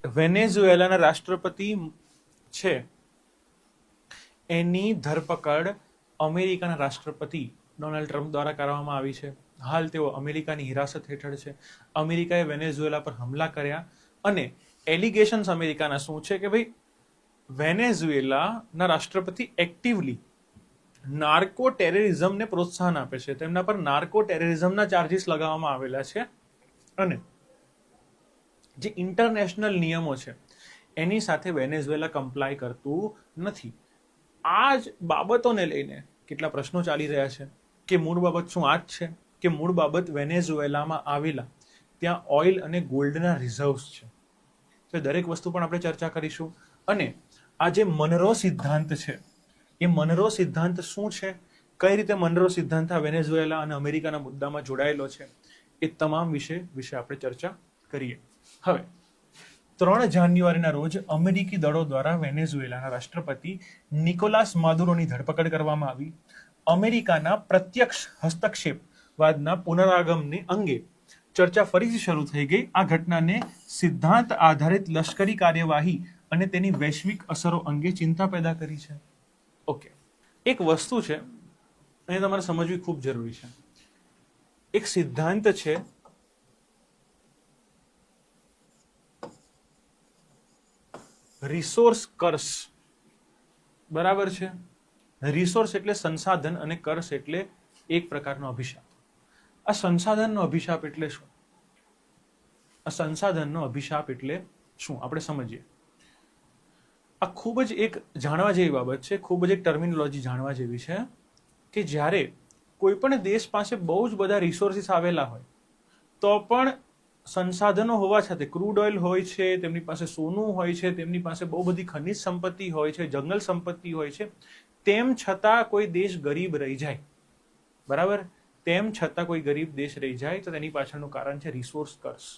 વેનેઝુએલાના રાષ્ટ્રપતિ છે એની ધરપકડ અમેરિકાના રાષ્ટ્રપતિ ડોનાલ્ડ ટ્રમ્પ દ્વારા કરવામાં આવી છે. હાલ તેઓ અમેરિકાની હિરાસત હેઠળ છે. અમેરિકાએ વેનેઝુએલા પર હુમલા કર્યા અને એલિગેશન્સ અમેરિકાના શું છે કે ભાઈ વેનેઝુએલાના રાષ્ટ્રપતિ એક્ટિવલી નાર્કો ટેરરિઝમને પ્રોત્સાહન આપે છે. તેમના પર નાર્કો ટેરરિઝમના ચાર્જીસ લગાવવામાં આવેલા છે અને જે ઇન્ટરનેશનલ નિયમો છે એની સાથે વેનેઝુએલા કમ્પ્લાય કરતું નથી. આ જ બાબતોને લઈને કેટલા પ્રશ્નો ચાલી રહ્યા છે કે મૂળ બાબત શું આ જ છે કે મૂળ બાબત વેનેઝુએલામાં આવેલા ત્યાં ઓઇલ અને ગોલ્ડના રિઝર્વ્સ છે. તો દરેક વસ્તુ પણ આપણે ચર્ચા કરીશું. અને આ જે મનરો સિદ્ધાંત છે એ મનરો સિદ્ધાંત શું છે, કઈ રીતે મનરો સિદ્ધાંત આ વેનેઝુએલા અને અમેરિકાના મુદ્દામાં જોડાયેલો છે, એ તમામ વિશે આપણે ચર્ચા કરીએ. હવે 3 જાન્યુઆરીના રોજ અમેરિકી દળો દ્વારા વેનેઝુએલાના રાષ્ટ્રપતિ નિકોલાસ માદુરોની ધરપકડ કરવામાં આવી. અમેરિકાના પ્રત્યક્ષ હસ્તક્ષેપવાદના પુનરાગમનની અંગે ચર્ચા ફરીથી શરૂ થઈ ગઈ. આ ઘટનાને સિદ્ધાંત આધારિત લશ્કરી કાર્યવાહી અને તેની વૈશ્વિક અસરો અંગે ચિંતા પેદા કરી છે. ઓકે, એક વસ્તુ છે એને તમારે સમજવી ખૂબ જરૂરી છે. એક સિદ્ધાંત છે રિસોર્સ કર્સ, બરાબર છે. રિસોર્સ એટલે સંસાધન અને કર્સ એટલે એક પ્રકારનો અભિશાપ. આ સંસાધનનો અભિશાપ એટલે શું? આ સંસાધનનો અભિશાપ એટલે શું આપણે સમજીએ. આ ખૂબ જ એક જાણવા જેવી બાબત છે, ખૂબ જ એક ટર્મિનોલોજી જાણવા જેવી છે કે જ્યારે કોઈ પણ દેશ પાસે બહુ જ બધા રિસોર્સિસ આવેલા હોય તો પણ સંસાધનો હોવા છતાં, ક્રૂડ ઓઇલ હોય છે, તેમની પાસે સોનું હોય છે, તેમની પાસે બહુ બધી ખનિજ સંપત્તિ હોય છે, જંગલ સંપત્તિ હોય છે, તેમ છતાં કોઈ દેશ ગરીબ રહી જાય, બરાબર, તેમ છતાં કોઈ ગરીબ દેશ રહી જાય તો તેની પાછળનું કારણ છે resource curse.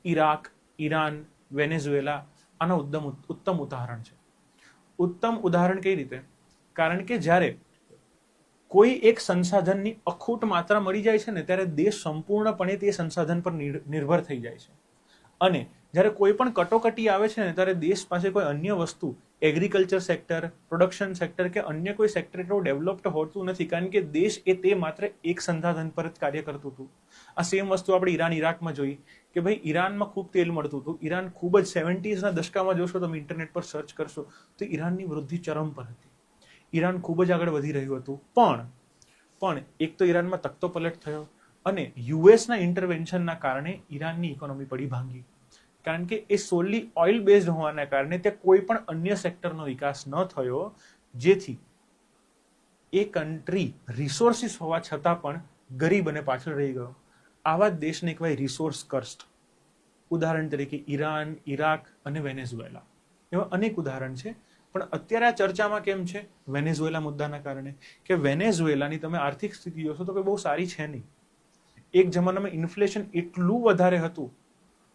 Iraq, Iran, Venezuela આના ઉત્તમ ઉદાહરણ છે. ઉત્તમ ઉદાહરણ કઈ રીતે? કારણ કે જ્યારે કોઈ એક સંસાધનની અખૂટ માત્રા મળી જાય છે ને ત્યારે દેશ સંપૂર્ણપણે તે સંસાધન પર નિર્ભર થઈ જાય છે. અને જ્યારે કોઈ પણ કટોકટી આવે છે ને ત્યારે દેશ પાસે કોઈ અન્ય વસ્તુ, એગ્રીકલ્ચર સેક્ટર, પ્રોડક્શન સેક્ટર કે અન્ય કોઈ સેક્ટર એટલું ડેવલપ્ડ હોતું નથી, કારણ કે દેશ તે માત્ર એક સંસાધન પર જ કાર્ય કરતું હતું. આ સેમ વસ્તુ આપણે ઈરાન, ઈરાકમાં જોઈ કે ભાઈ ઈરાનમાં ખૂબ તેલ મળતું હતું. ઈરાન ખૂબ જ 70s ના દશકામાં જોશો, તમે ઇન્ટરનેટ પર સર્ચ કરશો તો ઈરાનની વૃદ્ધિ ચરમ પર હતી. ઈરાન ખૂબ જ આગળ વધી રહ્યું હતું. પણ એક તો ઈરાનમાં તખ્તો પલટ થયો અને યુએસના ઇન્ટરવેન્શનના કારણે ઈરાનની ઇકોનોમી પડી ભાંગી. કારણ કે એ સોલી ઓઇલ બેઝડ હોવાના કારણે ત્યાં કોઈ પણ અન્ય સેક્ટરનો વિકાસ ન થયો, જેથી એ કન્ટ્રી રિસોર્સિસ હોવા છતાં પણ ગરીબ અને પાછળ રહી ગયો. આવા જ દેશને કહેવાય રિસોર્સ કર્સ્ડ. ઉદાહરણ તરીકે ઈરાન, ઈરાક અને વેનેઝુએલા એવા અનેક ઉદાહરણ છે. પણ અત્યારે આ ચર્ચામાં કેમ છે? વેનેઝુએલા મુદ્દાના કારણે કે વેનેઝુએલાની તમે આર્થિક સ્થિતિ જોશો તો કે બહુ સારી છે નહીં. એક જમાનામાં ઇન્ફ્લેશન એટલું વધારે હતું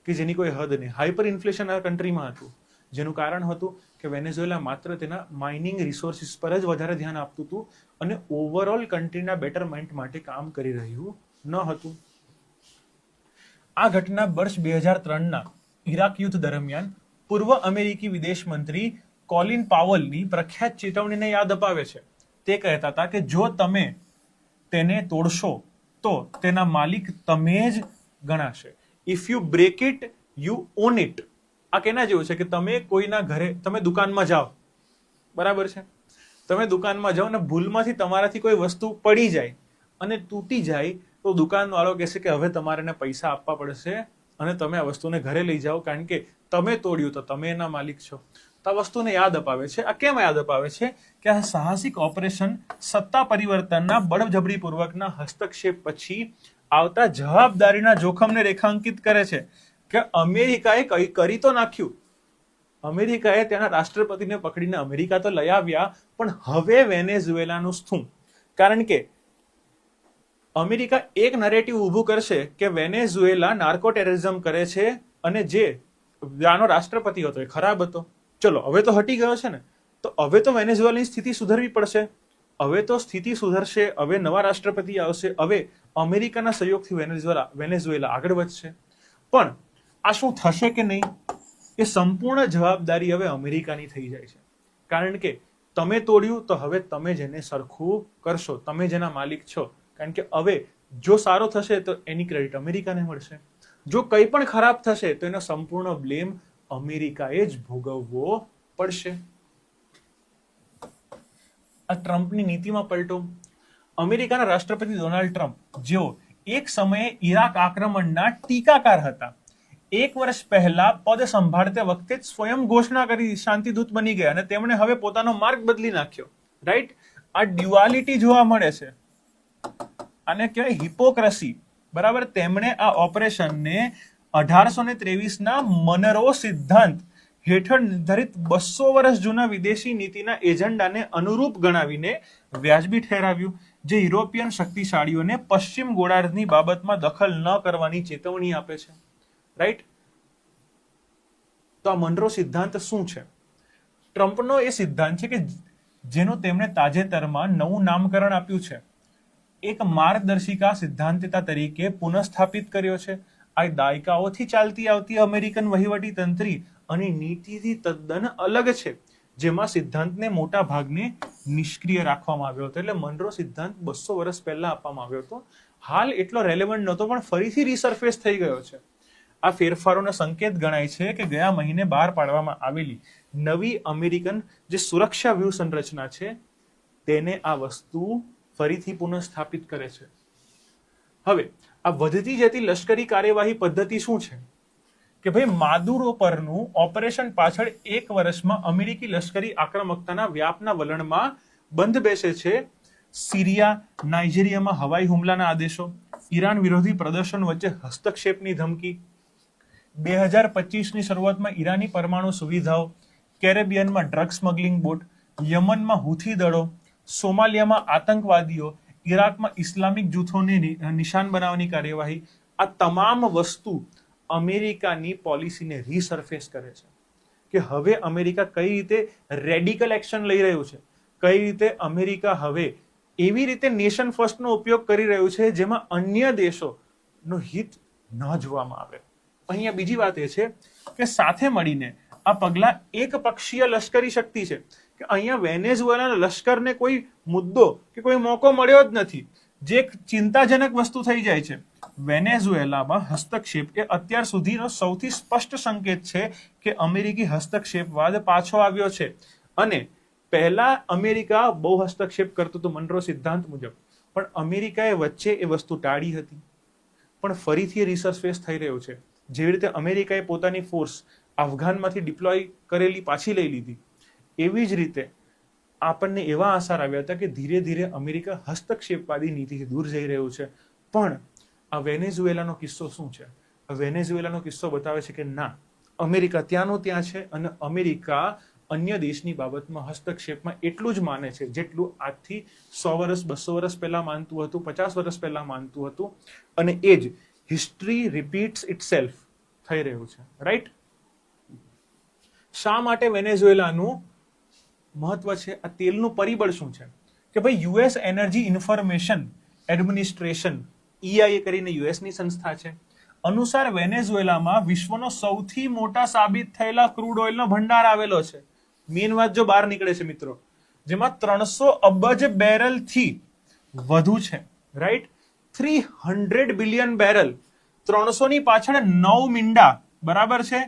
કે જેની કોઈ હદ નહીં. હાઇપર ઇન્ફ્લેશન આ કન્ટ્રીમાં હતું, જેનું કારણ હતું કે વેનેઝુએલા માત્ર તેના માઇનિંગ રિસોર્સિસ પર જ વધારે ધ્યાન આપતું હતું અને ઓવરઓલ કન્ટ્રીના બેટરમેન્ટ માટે કામ કરી રહ્યું ન હતું. આ ઘટના વર્ષ 2003ના ઈરાક યુદ્ધ દરમિયાન પૂર્વ અમેરિકી વિદેશ મંત્રી કોલિન પાવલની પ્રખ્યાત ચેતવણીને યાદ અપાવે છે. તે કહેતા હતા કે જો તમે તેને તોડશો તો તેના માલિક તમે જ ગણાશે. If you break it you own it. આ કેના જેવું છે કે તમે કોઈના ઘરે, તમે દુકાનમાં જાઓ, બરાબર છે, તમે દુકાનમાં જાઓ અને ભૂલમાંથી તમારાથી કોઈ વસ્તુ પડી જાય અને તૂટી જાય તો દુકાનવાળો કહેશે કે હવે તમારે એને પૈસા આપવા પડશે અને તમે આ વસ્તુને ઘરે લઈ જાઓ, કારણ કે તમે તોડ્યું તો તમે એના માલિક છો. તો આ વસ્તુને યાદ અપાવે છે. આ કેમ યાદ અપાવે છે કે આ સાહસિક ઓપરેશન સત્તા પરિવર્તનના બળજબરીપૂર્વકના હસ્તક્ષેપ પછી આવતા જવાબદારીના જોખમને રેખાંકિત કરે છે કે અમેરિકાએ કરી તો નાખ્યું. અમેરિકાએ તેના રાષ્ટ્રપતિને પકડીને અમેરિકા તો લઈ આવ્યા, પણ હવે વેનેઝુએલાનું શું? કારણ કે અમેરિકા એક નરેટિવ ઊભું કરશે કે વેનેઝુએલા નાર્કો ટેરરિઝમ કરે છે અને જે આનો રાષ્ટ્રપતિ હતો એ ખરાબ હતો. ચલો, હવે તો હટી ગયો છે ને, તો હવે તો વેનેઝુએલાની સ્થિતિ સુધરવી પડશે. હવે તો સ્થિતિ સુધરશે, હવે નવા રાષ્ટ્રપતિ આવશે, હવે અમેરિકાના સહયોગથી વેનેઝુએલા આગળ વધશે. પણ આ શું થશે કે નહીં? એ સંપૂર્ણ જવાબદારી હવે અમેરિકાની થઈ જાય છે. કારણ કે તમે તોડ્યું તો હવે તમે જેને સરખું કરશો, તમે જેના માલિક છો. કારણ કે હવે જો સારો થશે તો એની ક્રેડિટ અમેરિકાને મળશે, જો કંઈ પણ ખરાબ થશે તો એનો સંપૂર્ણ બ્લેમ અમેરિકાએ જ ભોગવવો પડશે. આ ટ્રમ્પની નીતિમાં પલટો. અમેરિકાના રાષ્ટ્રપતિ ડોનાલ્ડ ટ્રમ્પ, જેઓ એક સમયે ઈરાક આક્રમણના ટીકાકાર હતા, 1 વર્ષ પહેલા પદ સંભાળતે વખતે જ સ્વયં ઘોષણા કરી શાંતિદૂત બની ગયા અને તેમણે હવે પોતાનો માર્ગ બદલી નાખ્યો. રાઈટ? આ ડ્યુઆલિટી જોવા મળે છે, આને કહેવાય હિપોક્રેસી. બરાબર? તેમણે આ ઓપરેશનને 1823ના મનરો સિદ્ધાંત હેઠળ નિર્ધારિત 200 વર્ષ જૂના વિદેશી નીતિના એજન્ડાને અનુરૂપ ગણાવીને વ્યાજબી ઠેરાવ્યું, જે યુરોપિયન શક્તિશાળીઓને પશ્ચિમ ગોળાર્ધની બાબતમાં દખલ ન કરવાની ચેતવણી આપે છે. રાઈટ? તો આ મનરો સિદ્ધાંત શું છે? ટ્રમ્પનો એ સિદ્ધાંત છે કે જેનું તેમણે તાજેતરમાં નવું નામકરણ આપ્યું છે, એક માર્ગદર્શિકા સિદ્ધાંતિતા તરીકે પુનઃસ્થાપિત કર્યો છે. આ દાયકાઓથી ચાલતી આવતી અમેરિકન વહીવટી તંત્રી અને નીતિથી તદ્દન અલગ છે, જેમાં સિદ્ધાંતને મોટા ભાગને નિષ્ક્રિય રાખવામાં આવ્યો હતો. એટલે મનરો સિદ્ધાંત 200 વર્ષ પહેલા આપવામાં આવ્યો હતો. હાલ એટલો રેલેવન્ટ નહોતો, પણ ફરીથી રિસર્ફેસ થઈ ગયો છે. આ ફેરફારોનો સંકેત ગણાય છે કે ગયા મહિને બહાર પાડવામાં આવેલી નવી અમેરિકન જે સુરક્ષા વ્યૂહ સંરચના છે તેને આ વસ્તુ ફરીથી પુનઃસ્થાપિત કરે છે. હવે આ વધતી જતી લશ્કરી કાર્યવાહી પદ્ધતિ શું છે કે ભાઈ માદુરો પરનું ઓપરેશન પાછળ 1 વર્ષમાં અમેરિકી લશ્કરી આક્રમકતાના વ્યાપના વલણમાં બંધ બેસે છે. સિરિયા, નાઇજીરિયામાં હવાઈ હુમલાના આદેશો, ઈરાન વિરોધી પ્રદર્શન વચ્ચે હસ્તક્ષેપની ધમકી, 2025ની શરૂઆતમાં ઈરાની પરમાણુ સુવિધાઓ, કેરેબિયનમાં ડ્રગ સ્મગલિંગ બોટ, યમનમાં હુથી દળો, સોમાલિયામાં આતંકવાદીઓ, ઈરાકમાં ઇસ્લામિક જૂથોને નિશાન બનાવવાની કાર્યવાહી, આ તમામ વસ્તુ અમેરિકાની પોલિસીને રીસર્ફેસ કરે છે કે હવે અમેરિકા કઈ રીતે રેડિકલ એક્શન લઈ રહ્યું છે, કઈ રીતે અમેરિકા હવે એવી રીતે નેશન ફર્સ્ટનો ઉપયોગ કરી રહ્યું છે જેમાં અન્ય દેશોનું હિત ન જોવામાં આવે. અહીંયા બીજી વાત એ છે કે સાથે મળીને આ પગલા એક પક્ષીય લશ્કરી શક્તિ છે કે અહીંયા વેનેઝુએલાના લશ્કરને કોઈ મુદ્દો કે કોઈ મોકો મળ્યો જ નથી, જે એક ચિંતાજનક વસ્તુ થઈ જાય છે. વેનેઝુએલામાં હસ્તક્ષેપ એ અત્યાર સુધીનો સૌથી સ્પષ્ટ સંકેત છે કે અમેરિકી હસ્તક્ષેપવાદ પાછો આવ્યો છે. અને પહેલા અમેરિકા બહુ હસ્તક્ષેપ કરતું હતું મનરો સિદ્ધાંત મુજબ, પણ અમેરિકાએ વચ્ચે એ વસ્તુ ટાળી હતી, પણ ફરીથી રિસર્ફેસ થઈ રહ્યું છે. જેવી રીતે અમેરિકાએ પોતાની ફોર્સ અફઘાનમાંથી ડિપ્લોય કરેલી પાછી લઈ લીધી, એવી જ રીતે આપણને એવા આસાર આવ્યા હતા કે ધીરે ધીરે અમેરિકા હસ્તક્ષેપવાદી નીતિથી દૂર જઈ રહ્યું છે. પણ આ વેનેઝુએલાનો કિસ્સો શું છે? વેનેઝુએલાનો કિસ્સો બતાવે છે કે ના, અમેરિકા ત્યાંનું ત્યાં છે અને અમેરિકા અન્ય દેશની બાબતમાં હસ્તક્ષેપમાં એટલું જ માને છે જેટલું આજથી 100 વર્ષ 200 વર્ષ પહેલા માનતું હતું, 50 વર્ષ પહેલા માનતું હતું. અને એ જ હિસ્ટ્રી રિપીટ્સ ઇટસેલ્ફ થઈ રહ્યું છે. રાઈટ? શા માટે વેનેઝુએલાનું મહત્વ છે? આ તેલનું પરિબળ શું છે કે ભાઈ US energy information administration, EIA કરીને યુએસની સંસ્થા છે, અનુસાર વેનેઝુએલામાં વિશ્વનો સૌથી મોટા સાબિત થયેલા ક્રૂડ ઓઇલનો ભંડાર આવેલો છે. મેઇન વાત જો બહાર નીકળે છે મિત્રો, જેમાં 300 અબજ બેરલ થી વધુ છે. રાઈટ? 300 બિલિયન બેરલ, 300 ની પાછળ 9 મીંડા. બરાબર છે?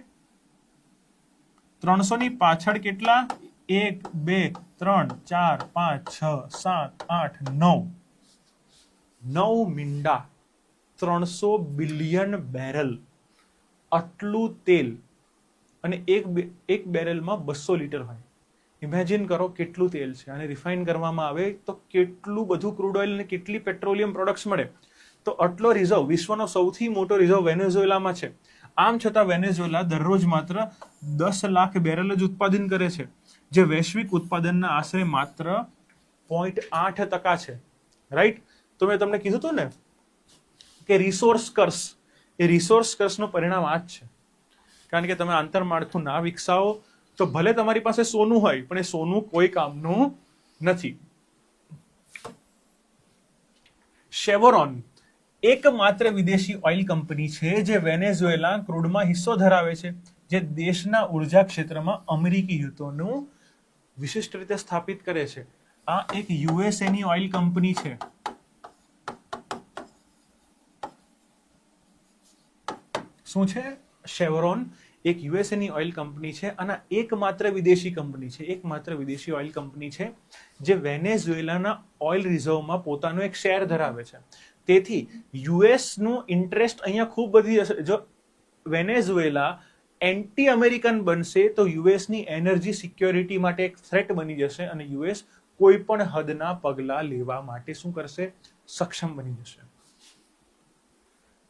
300 ની પાછળ કેટલા? 1 2 3 4 5 6 7 8 9 9 મીંડા, 300 બિલિયન બેરલ, આટલું તેલ. અને એક બેરલમાં 200 લીટર હોય. ઇમેજિન કરો કેટલું તેલ છે. અને રિફાઇન કરવામાં આવે તો કેટલું બધું ક્રૂડ ઓઇલ અને કેટલી પેટ્રોલિયમ પ્રોડક્ટ્સ મળે. તો આટલો રિઝર્વ, વિશ્વનો સૌથી મોટો રિઝર્વ વેનેઝુએલામાં છે. આમ છતાં વેનેઝુએલા દરરોજ માત્ર 10 લાખ બેરલ જ ઉત્પાદન કરે છે, જે વૈશ્વિક ઉત્પાદનના આશરે માત્ર 0.8% છે. રાઈટ? તો મેં તમને કીધું હતું ને કે રિસોર્સ કર્સ, એ રિસોર્સ કર્સનું પરિણામ આ જ છે. કારણ કે તમે આંતરમાળખું ના વિકસાવો તો ભલે તમારી પાસે સોનું હોય, પણ એ સોનું કોઈ કામનું નથી. શેવરોન એકમાત્ર વિદેશી ઓઇલ કંપની છે જે વેનેઝુએલા ક્રૂડમાં હિસ્સો ધરાવે છે, જે દેશના ઉર્જા ક્ષેત્રમાં અમેરિકી હિતોનું વિશિષ્ટ રીતે સ્થાપિત કરે છે. આ એક યુએસએની ઓઇલ કંપની છે. શું છે? શેવરોન એક યુએસએની ઓઇલ કંપની છે અને એકમાત્ર વિદેશી કંપની છે, એકમાત્ર વિદેશી ઓઇલ કંપની છે જે વેનેઝુએલાના ઓઇલ રિઝર્વમાં પોતાનો એક શેર ધરાવે છે. તેથી યુએસનું ઇન્ટરેસ્ટ અહીંયા ખૂબ વધી જશે. જો વેનેઝુએલા એન્ટી અમેરિકન બનશે તો યુએસની એનર્જી સિક્યોરિટી માટે એક થ્રેટ બની જશે અને યુએસ કોઈ પણ હદના પગલા લેવા માટે શું કરશે? સક્ષમ બની જશે.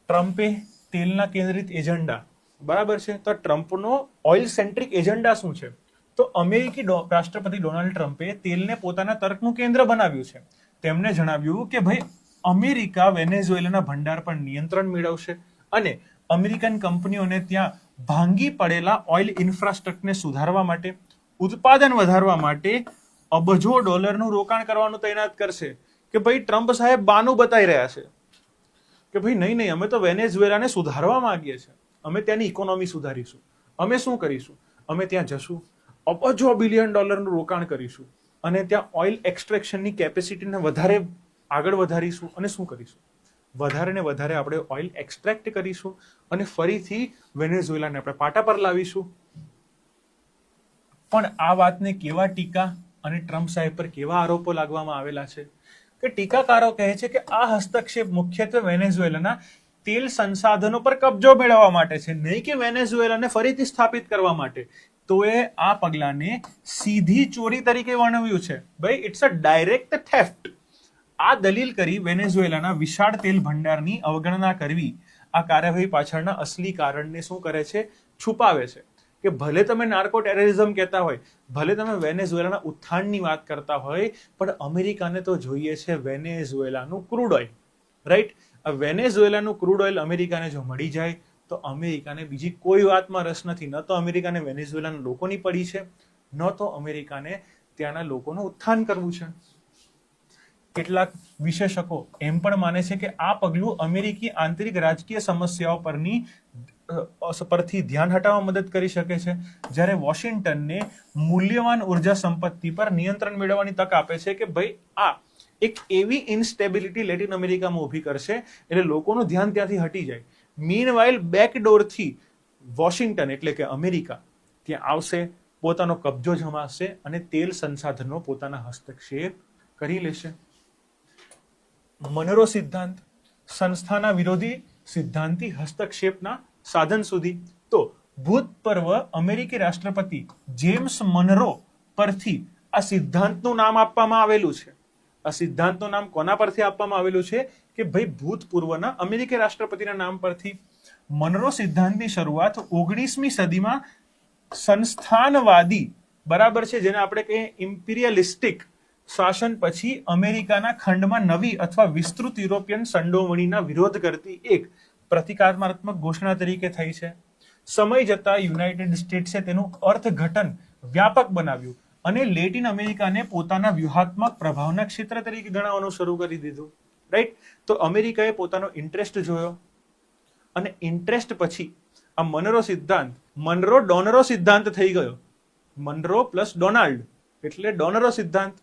ટ્રમ્પે તેલના કેન્દ્રિત એજન્ડા, બરાબર છે. તો ટ્રમ્પનો ઓઇલ સેન્ટ્રિક એજન્ડા શું છે? તો અમેરિકી રાષ્ટ્રપતિ ડોનાલ્ડ ટ્રમ્પે તેલને પોતાના તર્કનું કેન્દ્ર બનાવ્યું છે. તેમણે જણાવ્યું કે ભાઈ અમેરિકા વેનેઝુએલાના ભંડાર પર નિયંત્રણ મેળવશે અને અમેરિકન કંપનીઓને ત્યાં ભાંગી પડેલા ઓઇલ ઇન્ફ્રાસ્ટ્રક્ચરને સુધારવા માટે, ઉત્પાદન વધારવા માટે અબજો ડોલરનું રોકાણ કરવાનું તૈનાત કરશે. કે ભાઈ ટ્રમ્પ સાહેબ બાનું બતાવી રહ્યા છે કે ભાઈ નહીં, અમે તો વેનેઝુએલાને સુધારવા માંગીએ છીએ, અમે ત્યાંની ઇકોનોમી સુધારીશું. અમે શું કરીશું? અમે ત્યાં જશું, અબજો બિલિયન ડોલરનું રોકાણ કરીશું અને ત્યાં ઓઇલ એક્સટ્રેક્શનની કેપેસિટીને વધારે આગળ વધારીશું અને શું કરીશું? વધારે ને વધારે આપણે ઓઇલ એક્સટ્રેક્ટ કરીશું અને ફરીથી વેનેઝુએલાને આપણે પાટા પર લાવીશું. પણ આ વાતને કેવા ટીકા અને ટ્રમ્પ સાહેબ પર કેવા આરોપો લાગવામાં આવેલા છે કે ટીકાકારો કહે છે કે આ હસ્તક્ષેપ મુખ્યત્વે વેનેઝુએલાના તેલ સંસાધનો પર કબજો મેળવવા માટે છે, નહીં કે વેનેઝુએલાને ફરીથી સ્થાપિત કરવા માટે. તો એ આ પગલાને સીધી ચોરી તરીકે વર્ણવ્યું છે. ભાઈ ઇટ્સ અ ડાયરેક્ટ થેફ્ટ. આ દલીલ કરી વેનેઝુએલાના વિશાળ તેલ ભંડારની અવગણના કરવી આ કાર્યવાહી પાછળના અસલી કારણને શું કરે છે? છુપાવે છે. કે ભલે તમે નાર્કો ટેરરિઝમ કહેતા હોય, ભલે તમે વેનેઝુએલાના ઉત્થાનની વાત કરતા હોય, પણ અમેરિકાને તો જોઈએ છે વેનેઝુએલાનું ક્રૂડ ઓઇલ, રાઈટ? વેનેઝુએલાનું ક્રૂડ ઓઇલ અમેરિકાને જો મળી જાય તો અમેરિકાને બીજી કોઈ વાતમાં રસ નથી. ન તો અમેરિકાને વેનેઝુએલાના લોકોની પડી છે, ન તો અમેરિકાને ત્યાંના લોકોનું ઉત્થાન કરવું છે. કેટલાક વિશેષકો એમ પણ માને છે કે આ પગલું અમેરિકી આંતરિક રાજકીય સમસ્યાઓ પરથી ધ્યાન હટાવવા મદદ કરી શકે છે, જ્યારે વોશિંગ્ટનને મૂલ્યવાન ઉર્જા સંપત્તિ પર નિયંત્રણ મેળવવાની તક આપે છે. કે ભાઈ આ એક એવી ઇન્સ્ટેબિલિટી લેટિન અમેરિકામાં ઊભી કરશે એટલે લોકોનું ધ્યાન ત્યાંથી હટી જાય. મીનવાઇલ બેકડોરથી વોશિંગ્ટન એટલે કે અમેરિકા ત્યાં આવશે, પોતાનો કબજો જમાશે અને તેલ સંસાધનો પોતાના હસ્તક્ષેપ કરી લેશે. મનરો સિદ્ધાંત, સંસ્થાના વિરોધી સિદ્ધાંતી હસ્તક્ષેપના સાધન સુધી. તો ભૂતપૂર્વ અમેરિકી રાષ્ટ્રપતિ જેમ્સ મનરો પરથી આ સિદ્ધાંતનું નામ આપવામાં આવેલું છે. આ સિદ્ધાંતનું નામ કોના પરથી આપવામાં આવેલું છે? કે ભાઈ ભૂતપૂર્વના અમેરિકી રાષ્ટ્રપતિના નામ પરથી. મનરો સિદ્ધાંતની શરૂઆત 19મી સદીમાં સંસ્થાનવાદી, બરાબર છે, જેને આપણે કહીએ ઇમ્પિરિયલિસ્ટિક શાસન પછી અમેરિકાના ખંડમાં નવી અથવા વિસ્તૃત યુરોપિયન સંડોવણીના વિરોધ કરતી એક પ્રતિકાત્મક ઘોષણા તરીકે થઈ છે. સમય જતા યુનાઇટેડ સ્ટેટ્સે તેનું અર્થઘટન વ્યાપક બનાવ્યું અને લેટિન અમેરિકાને પોતાના વ્યૂહાત્મક પ્રભાવના ક્ષેત્ર તરીકે ગણવાનું શરૂ કરી દીધું, રાઈટ? તો અમેરિકાએ પોતાનો ઇન્ટરેસ્ટ જોયો અને ઇન્ટરેસ્ટ પછી આ મનરો સિદ્ધાંત મનરો ડોનરો સિદ્ધાંત થઈ ગયો. મનરો પ્લસ ડોનાલ્ડ એટલે ડોનરો સિદ્ધાંત,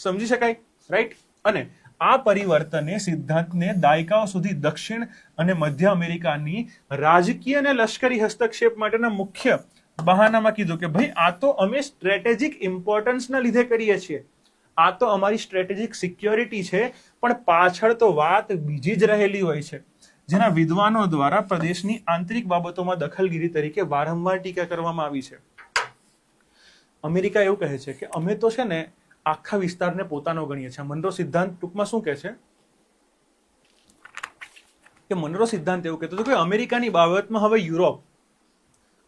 સમજી શકાય, રાઈટ? અને આ પરિવર્તને સિદ્ધાંતને દાયકાઓ સુધી દક્ષિણ અને મધ્ય અમેરિકાની રાજકીય અને લશ્કરી હસ્તક્ષેપ માટેના મુખ્ય બહાનામાં કીધું કે ભાઈ આ તો અમે સ્ટ્રેટેજિક ઇમ્પોર્ટન્સના લીધે કરીએ છીએ, આ તો અમારી સ્ટ્રેટેજિક સિક્યોરિટી છે, પણ પાછળ તો વાત બીજી જ રહેલી હોય છે, જેના વિદ્વાનો દ્વારા પ્રદેશની આંતરિક બાબતોમાં દખલગીરી તરીકે વારંવાર ટીકા કરવામાં આવી છે. અમેરિકા એવું કહે છે કે અમે તો છે ને આખા વિસ્તારને પોતાનો ગણીએ છીએ. મનરો સિદ્ધાંત ટૂંકમાં શું કહે છે કે મનરો સિદ્ધાંત એવું કહેતો હતો કે અમેરિકાની બાબતમાં હવે યુરોપ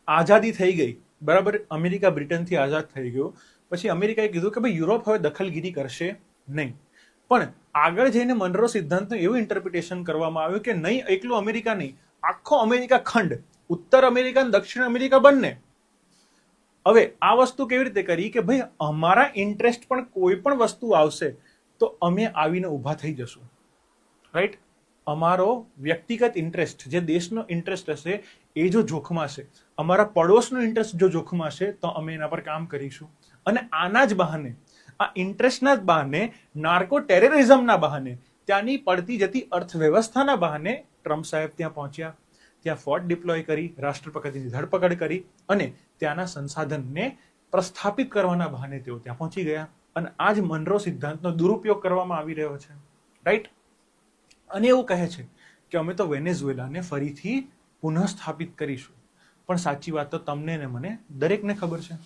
આઝાદી થઈ ગઈ, બરાબર? અમેરિકા બ્રિટનથી આઝાદ થઈ ગયો પછી અમેરિકાએ કીધું કે ભાઈ યુરોપ હવે દખલગીરી કરશે નહીં. પણ આગળ જઈને મનરો સિદ્ધાંતનું એવું ઇન્ટરપ્રિટેશન કરવામાં આવ્યું કે નહીં, એકલું અમેરિકા નહીં, આખો અમેરિકા ખંડ, ઉત્તર અમેરિકા અને દક્ષિણ અમેરિકા બંને. હવે આ વસ્તુ કેવી રીતે કરી કે ભાઈ અમારા ઇન્ટરેસ્ટ પણ કોઈ પણ વસ્તુ આવશે તો અમે આવીને ઊભા થઈ જશું, રાઈટ? અમારો વ્યક્તિગત ઇન્ટરેસ્ટ, જે દેશનો ઇન્ટરેસ્ટ હશે એ જો જોખમાશે, અમારા પડોશનો ઇન્ટરેસ્ટ જો જોખમાશે, તો અમે એના પર કામ કરીશું. અને આના જ બહાને, આ ઇન્ટરેસ્ટના જ બહાને, નાર્કો ટેરરિઝમના બહાને, ત્યાંની પડતી જતી અર્થવ્યવસ્થાના બહાને ટ્રમ્પ સાહેબ ત્યાં પહોંચ્યા, ત્યાં ફોર્ટ ડિપ્લોય કરી, રાષ્ટ્રપતિની ધરપકડ કરી અને ત્યાંના સંસાધનને પ્રસ્થાપિત કરવાના બહાને તેઓ ત્યાં પહોંચી ગયા. અને આ જ મનરો સિદ્ધાંતનો દુરુપયોગ કરવામાં આવી રહ્યો છે, રાઈટ? અને એવું કહે છે કે અમે તો વેનેઝુએલાને ફરીથી પુનઃસ્થાપિત કરીશું. પણ સાચી વાત તો તમને ને મને દરેકને ખબર છે.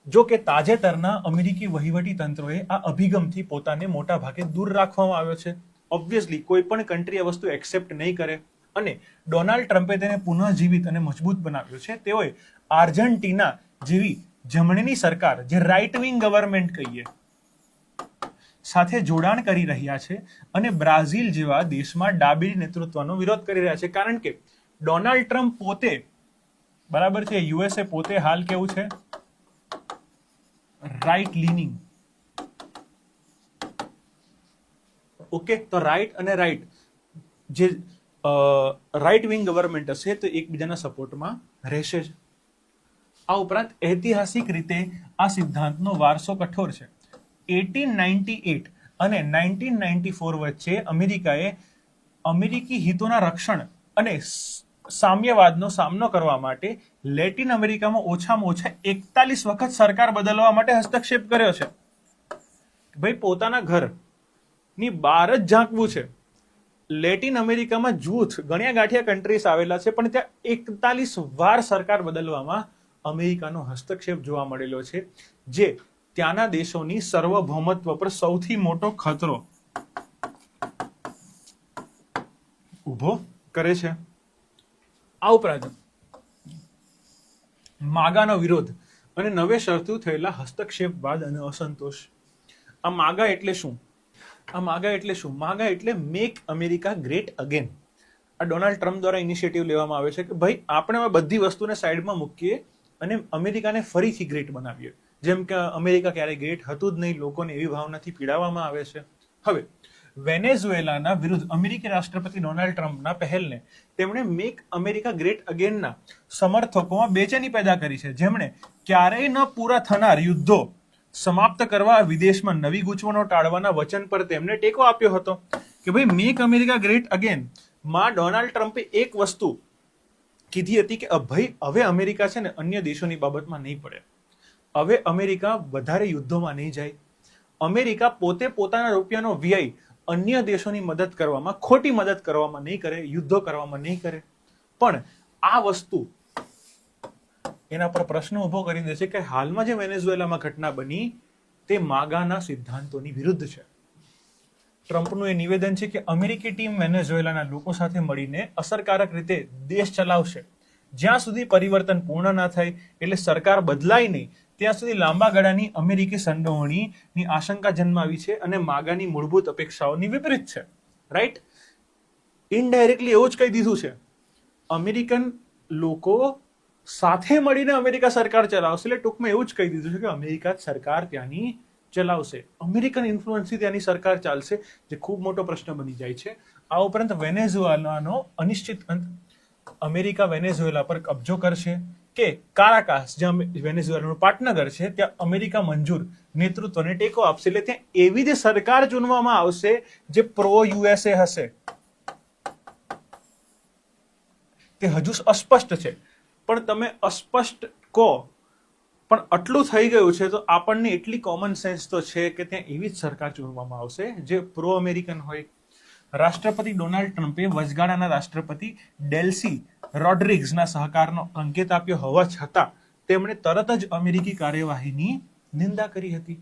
જો કે તાજેતરના અમેરિકી વહીવટી તંત્રોએ આ અભિગમથી પોતાને મોટા ભાગે દૂર રાખવામાં આવ્યો છે. ઓબ્વિયસલી કોઈ પણ કન્ટ્રી આ વસ્તુ એક્સેપ્ટ નહીં કરે અને ડોનાલ્ડ ટ્રમ્પે તેને પુનઃજીવિત અને મજબૂત બનાવ્યો છે. તેઓએ આર્જેન્ટિના જેવી જમણીની સરકાર, જે રાઇટ વિંગ ગવર્મેન્ટ કહીએ, સાથે જોડાણ કરી રહ્યા છે અને બ્રાઝિલ જેવા દેશમાં ડાબી નેતૃત્વનો વિરોધ કરી રહ્યા છે. કારણ કે ડોનાલ્ડ ટ્રમ્પ પોતે, બરાબર છે, યુએસએ પોતે હાલ કેવું છે? Right leaning. ઓકે, તો રાઇટ અને રાઇટ, જે રાઇટ વિંગ ગવર્મેન્ટ હશે તો એકબીજાના સપોર્ટમાં રહેશે જ. આ ઉપરાંત ઐતિહાસિક રીતે આ સિદ્ધાંતનો વારસો કઠોર છે. 1898 અને 1994 વચ્ચે અમેરિકાએ અમેરિકી હિતોના રક્ષણ અને સામ્યવાદનો સામનો કરવા માટે લેટિન અમેરિકામાં ઓછામાં ઓછા 41 વખત સરકાર બદલવા માટે હસ્તક્ષેપ કર્યો છે. ભાઈ, પોતાના ઘરની બહાર જ ઝાંકવું છે. લેટિન અમેરિકામાં જૂથ ગણ્યા ગાંઠિયા કન્ટ્રીઝ આવેલા છે, પણ ત્યાં 41 વાર સરકાર બદલવામાં અમેરિકાનો હસ્તક્ષેપ જોવા મળેલો છે, જે ત્યાંના દેશોની સાર્વભૌમત્વ પર સૌથી મોટો ખતરો ઉભો કરે છે. આ ઉપરાંત માગાનો વિરોધ અને નવે શરૂ થયેલા હસ્તક્ષેપ બાદ અને અસંતોષ. આ માગા એટલે શું? માગા એટલે મેક અમેરિકા ગ્રેટ અગેન. આ ડોનાલ્ડ ટ્રમ્પ દ્વારા ઇનિશિયેટિવ લેવામાં આવે છે કે ભાઈ આપણે આ બધી વસ્તુને સાઈડમાં મૂકીએ અને અમેરિકાને ફરીથી ગ્રેટ બનાવીએ. જેમ કે અમેરિકા ક્યારેય ગ્રેટ હતું જ નહીં, લોકોને એવી ભાવનાથી પીડાવવામાં આવે છે. હવે વેનેઝુએલાના વિરુદ્ધ અમેરિકી રાષ્ટ્રપતિ ડોનાલ્ડ ટ્રમ્પના પહેલને તેમણે મેક અમેરિકા ગ્રેટ અગેનના સમર્થકોમાં બેચેની પેદા કરી છે, જેમણે ક્યારેય ન પૂરા થનાર યુદ્ધો સમાપ્ત કરવા, વિદેશમાં નવી ગૂંચવણો ટાળવાના વચન પર તેમને ટેકો આપ્યો હતો. કે ભાઈ મેક અમેરિકા ગ્રેટ અગેન માં ડોનાલ્ડ ટ્રમ્પે એક વસ્તુ કીધી હતી કે ભાઈ હવે અમેરિકા છે ને અન્ય દેશોની બાબતમાં નહીં પડે, હવે અમેરિકા વધારે યુદ્ધોમાં નહીં જાય, અમેરિકા પોતે પોતાના રૂપિયાનો વ્યય અન્ય દેશોની મદદ કરવામાં, ખોટી મદદ કરવામાં નહીં કરે, યુદ્ધો કરવામાં નહીં કરે. પણ આ વસ્તુ એના પર પ્રશ્ન ઉભો કરી દે છે કે હાલમાં જે વેનેઝુએલામાં ઘટના બની તે માગાના સિદ્ધાંતોની વિરુદ્ધ છે. ટ્રમ્પનું એ નિવેદન છે કે અમેરિકી ટીમ વેનેઝુએલાના લોકો સાથે મળીને અસરકારક રીતે દેશ ચલાવશે. જ્યાં સુધી પરિવર્તન પૂર્ણ ના થાય, એટલે સરકાર બદલાય નહીં, ત્યાં સુધી લાંબા ગાળાની અમેરિકી સંડોવણીની આશંકા જન્માવી છે અને માગાની મૂળભૂત અપેક્ષાઓની વિપરીત છે. રાઈટ? ઇનડાયરેક્ટલી એવું જ કહી દીધું છે, અમેરિકન લોકો સાથે મળીને અમેરિકા સરકાર ચલાવશે. એટલે ટૂંકમાં એવું જ કહી દીધું છે કે અમેરિકા સરકાર ત્યાંની ચલાવશે, અમેરિકન ઇન્ફ્લુઅન્સથી ત્યાંની સરકાર ચાલશે, જે ખૂબ મોટો પ્રશ્ન બની જાય છે. આ ઉપરાંત વેનેઝુએલાનો અનિશ્ચિત અંત, અમેરિકા વેનેઝુએલા પર કબજો કરશે કે કારાકાસ, જ્યાં વેનેઝુએલાનું પાટનગર છે, ત્યાં અમેરિકા મંજૂર નેતૃત્વને ટેકો આપશે. એટલે ત્યાં એવી જ સરકાર ચૂનવામાં આવશે જે પ્રો યુએસએ હશે. તે હજુ અસ્પષ્ટ છે, પણ તમે અસ્પષ્ટ કહો, પણ આટલું થઈ ગયું છે તો આપણને એટલી કોમન સેન્સ તો છે કે ત્યાં એવી જ સરકાર ચૂનવામાં આવશે જે પ્રો અમેરિકન હોય. રાષ્ટ્રપતિ ડોનાલ્ડ ટ્રમ્પે વચગાળાના રાષ્ટ્રપતિ ડેલ્સી રોડ્રિગ્સના સહકારનો સંકેત આપ્યો હોવા છતાં તેમણે તરત જ અમેરિકી કાર્યવાહીની નિંદા કરી હતી.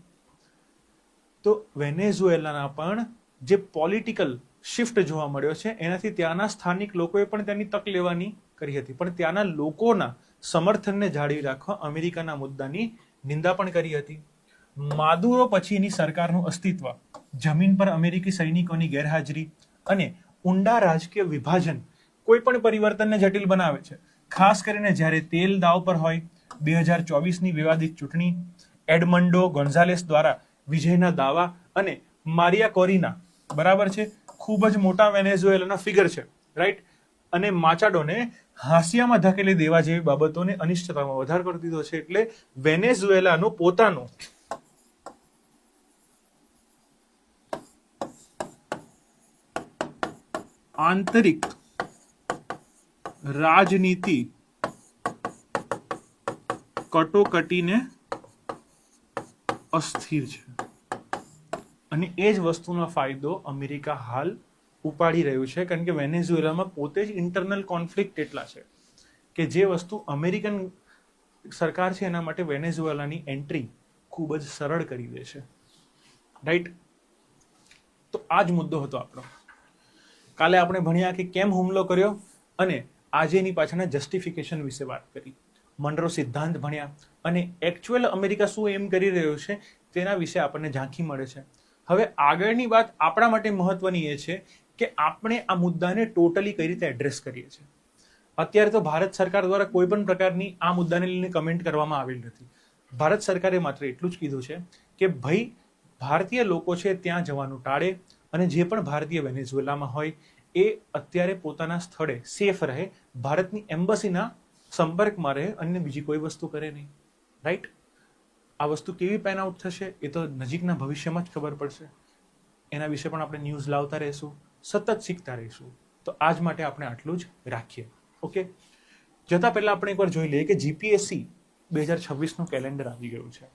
તો વેનેઝુએલાના પણ જે પોલિટિકલ શિફ્ટ જોવા મળ્યો છે એનાથી ત્યાંના સ્થાનિક લોકોએ પણ તેની તક લેવાની કરી હતી, પણ ત્યાંના લોકોના સમર્થનને જાળવી રાખવા અમેરિકાના મુદ્દાની નિંદા પણ કરી હતી. માદુરો પછીની સરકારનું અસ્તિત્વ, જમીન પર અમેરિકી સૈનિકોની ગેરહાજરી અને ઊંડા રાજકીય વિભાજન કોઈ પણ પરિવર્તનને જટિલ બનાવે છે. ખાસ કરીને જ્યારે તેલ દાવ પર હોય. 2024ની વિવાદિત ચૂંટણી, એડમન્ડો ગોન્ઝાલેસ દ્વારા વિજયના દાવા અને મારિયા કોરિના, બરાબર છે, ખૂબ જ મોટા વેનેઝુએલાના ફિગર છે, રાઈટ? અને માચાડોને હાંસિયામાં ધકેલી દેવા જેવી બાબતોને અનિશ્ચિતતામાં વધારો કરી દીધો છે. એટલે વેનેઝુએલાનું પોતાનું આંતરિક રાજનીતિ કટોકટીને અસ્થિર છે. અને એ જ વસ્તુનો ફાયદો અમેરિકા હાલ ઉપાડી રહ્યું છે, કારણ કે વેનેઝુએલામાં પોતે જ ઇન્ટરનલ કોન્ફ્લિક્ટ એટલા છે કે જે વસ્તુ અમેરિકન સરકાર છે એના માટે વેનેઝુએલાની એન્ટ્રી ખૂબ જ સરળ કરી દે છે. રાઈટ? તો આ જ મુદ્દો હતો આપણો. કાલે આપણે ભણ્યા કે કેમ હુમલો કર્યો અને આજે એની પાછળના જસ્ટિફિકેશન વિશે વાત કરી. મનરો સિદ્ધાંત ભણ્યા અને એકચ્યુઅલ અમેરિકા શું એમ કરી રહ્યો છે તેના વિશે આપણને ઝાંખી મળે છે. હવે આગળની વાત આપણા માટે મહત્વની એ છે કે આપણે આ મુદ્દાને ટોટલી કઈ રીતે એડ્રેસ કરીએ છીએ. અત્યારે તો ભારત સરકાર દ્વારા કોઈ પણ પ્રકારની આ મુદ્દાને લઈને કમેન્ટ કરવામાં આવેલ નથી. ભારત સરકારે માત્ર એટલું જ કીધું છે કે ભાઈ ભારતીય લોકો છે ત્યાં જવાનું ટાળે અને જે પણ ભારતીય વેનેઝુએલામાં હોય એ અત્યારે પોતાના સ્થળે સેફ રહે, ભારતની એમ્બસીના સંપર્કમાં રહે અને બીજી કોઈ વસ્તુ કરે નહીં. રાઈટ? આ વસ્તુ કેવી પેન આઉટ થશે એ તો નજીકના ભવિષ્યમાં જ ખબર પડશે. એના વિશે પણ આપણે ન્યૂઝ લાવતા રહીશું, સતત શીખતા રહીશું. તો આજ માટે આપણે આટલું જ રાખીએ. ઓકે, જતા પહેલા આપણે એકવાર જોઈ લઈએ કે જીપીએસસી 2026નું કેલેન્ડર આવી ગયું છે.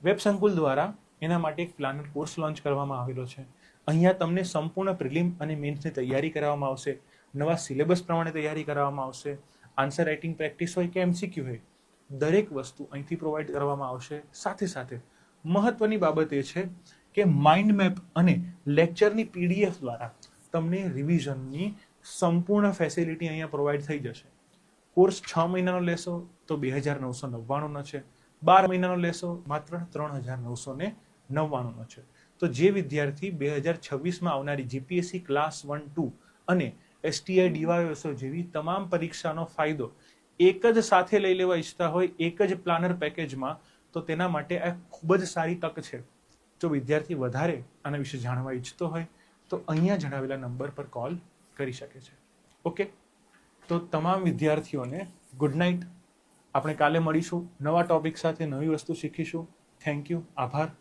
વેબ સંકુલ દ્વારા એના માટે એક પ્લાનર કોર્સ લોન્ચ કરવામાં આવેલો છે. અહીંયા તમને સંપૂર્ણ પ્રિલિમ અને મેન્સની તૈયારી કરવામાં આવશે, નવા સિલેબસ પ્રમાણે તૈયારી કરવામાં આવશે, આન્સર રાઇટિંગ પ્રેક્ટિસ હોય કે એમસીક્યુ હોય દરેક વસ્તુ અહીંથી પ્રોવાઈડ કરવામાં આવશે. સાથે સાથે મહત્વની બાબત એ છે કે માઇન્ડ મેપ અને લેક્ચરની પીડીએફ દ્વારા તમને રિવિઝનની સંપૂર્ણ ફેસિલિટી અહીંયા પ્રોવાઈડ થઈ જશે. કોર્સ 6 મહિનાનો લેશો તો 2,999નો છે, 12 મહિનાનો લેશો માત્ર 3,999નો છે. તો જે વિદ્યાર્થી 2026માં આવનારી જીપીએસસી ક્લાસ 1, 2 અને એસટીઆઈ ડીવાયએસઓ જેવી તમામ પરીક્ષાનો ફાયદો એક જ સાથે લઈ લેવા ઈચ્છતા હોય એક જ પ્લાનર પેકેજમાં, તો તેના માટે આ ખૂબ જ સારી તક છે. જો વિદ્યાર્થી વધારે આના વિશે જાણવા ઈચ્છતો હોય તો અહીંયા જણાવેલા નંબર પર કોલ કરી શકે છે. ઓકે, તો તમામ વિદ્યાર્થીઓને ગુડ નાઇટ. આપણે કાલે મળીશું નવા ટોપિક સાથે, નવી વસ્તુ શીખીશું. થેન્ક યુ, આભાર.